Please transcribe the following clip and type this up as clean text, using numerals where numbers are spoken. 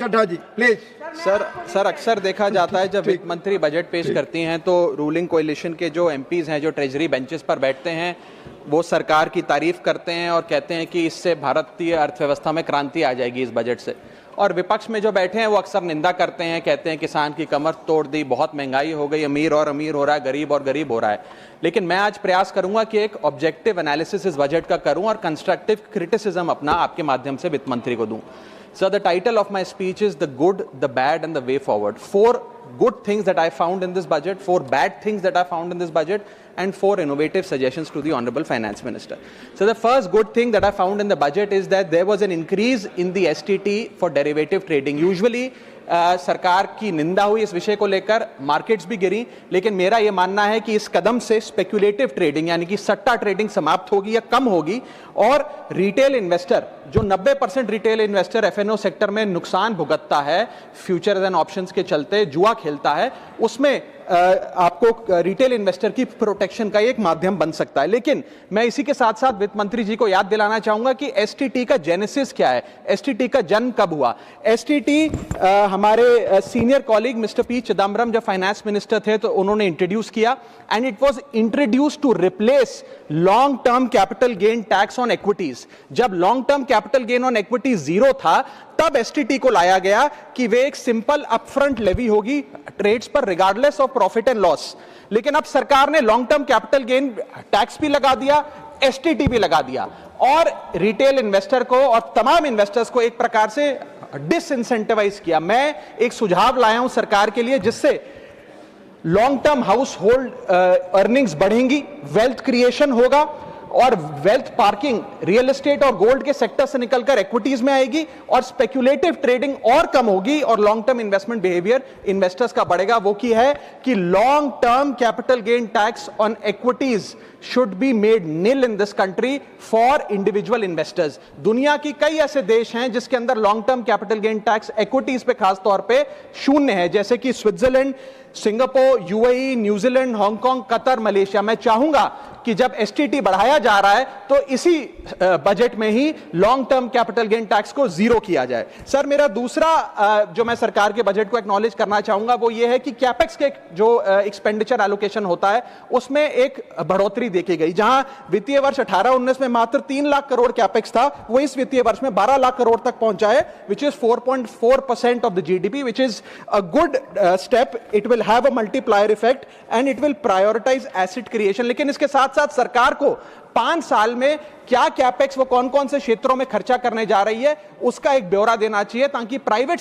Chadha ji please. Sir अक्सर देखा जाता है जब वित्त मंत्री बजट पेश करती हैं तो रूलिंग कोalition के जो एमपीज हैं जो ट्रेजरी बेंचेस पर बैठते हैं वो सरकार की तारीफ करते हैं और कहते हैं कि इससे भारतीय अर्थव्यवस्था में क्रांति आ जाएगी इस बजट से, और विपक्ष में जो बैठे हैं वो अक्सर निंदा करते हैं, कहते हैं किसान की कमर तोड़ दी, बहुत महंगाई हो गई, अमीर और अमीर हो रहा है, गरीब और गरीब हो रहा है। लेकिन मैं आज प्रयास करूंगा कि एक ऑब्जेक्टिव एनालिसिस इस बजट का करूं और कंस्ट्रक्टिव क्रिटिसिज्म अपना आपके माध्यम से वित्त मंत्री को दूं। So the title of my speech is The Good, the Bad and the Way Forward. 4 good things that I found in this budget, 4 bad things that I found in this budget, and 4 innovative suggestions to the Honorable Finance Minister. So the first good thing that I found in the budget is that there was an increase in the STT for derivative trading. Usually सरकार की निंदा हुई इस विषय को लेकर, markets भी गिरी, लेकिन मेरा यह मानना है कि इस कदम से स्पेक्युलेटिव ट्रेडिंग यानी कि सट्टा ट्रेडिंग समाप्त होगी या कम होगी, और रिटेल इन्वेस्टर जो 90% रिटेल इन्वेस्टर एफएनओ सेक्टर में नुकसान भुगतता है फ्यूचर्स एंड ऑप्शंस के चलते, जुआ खेलता है, उसमें आपको रिटेल इन्वेस्टर की प्रोटेक्शन का एक माध्यम बन सकता है। लेकिन मैं इसी के साथ साथ वित्त मंत्री जी को याद दिलाना चाहूंगा कि एसटीटी का जेनेसिस क्या है, एसटीटी का जन्म कब हुआ। एसटीटी हमारे senior colleague mister P Chidambaram जब फाइनेंस मिनिस्टर थे तो उन्होंने इंट्रोड्यूस किया, and it was introduce to replace long term capital gain tax on equities. जब long term capital gain on equity zero था तब एसटीटी को लाया गया कि वे एक सिंपल अपफ्रंट लेवी होगी ट्रेड्स पर regardless of profit and loss. लेकिन अब सरकार ने long term capital gain tax भी लगा दिया, एसटीटी भी लगा दिया, और रिटेल इन्वेस्टर को और तमाम इन्वेस्टर्स को एक प्रकार से डिसइंसेंटिवाइज किया। मैं एक सुझाव लाया हूं सरकार के लिए जिससे long term house hold earnings बढ़ेंगी, वेल्थ क्रिएशन होगा, और वेल्थ पार्किंग रियल एस्टेट और गोल्ड के सेक्टर से निकलकर इक्विटीज में आएगी, और स्पेक्युलेटिव ट्रेडिंग और कम होगी, और long term investment behaviour investors का बढ़ेगा। वो की है कि long term capital gain tax on equities should be made nil in this country for individual investors. दुनिया की कई ऐसे देश हैं जिसके अंदर long term capital gain tax equities पे खास तौर पे शून्य है, जैसे कि Switzerland, Singapore, UAE, New Zealand, Hong Kong, Qatar, Malaysia. मैं चाहूंगा कि जब एसटीटी बढ़ाया जा रहा है तो इसी बजट में ही long term capital gain tax को जीरो किया जाए। सर मेरा दूसरा जो मैं सरकार के बजट को एक्नॉलेज करना चाहूंगा वो ये है कि कैपेक्स के जो एक्सपेंडिचर एलोकेशन होता है उसमें एक बढ़ोतरी देखी गई। जहां वित्तीय वर्ष 18-19 में मात्र 3 लाख करोड़ कैपेक्स था, वो इस वित्तीय वर्ष में 12 लाख करोड़ तक पहुंचा है, which is 4.4% of the GDP, which is a good step. It will have a multiplier effect and it will prioritize asset creation. लेकिन इसके साथ साथ सरकार को 5 साल में क्या कैपेक्स वो कौन कौन से क्षेत्रों में खर्चा करने जा रही है उसका एक ब्यौरा देना चाहिए, ताकि प्राइवेट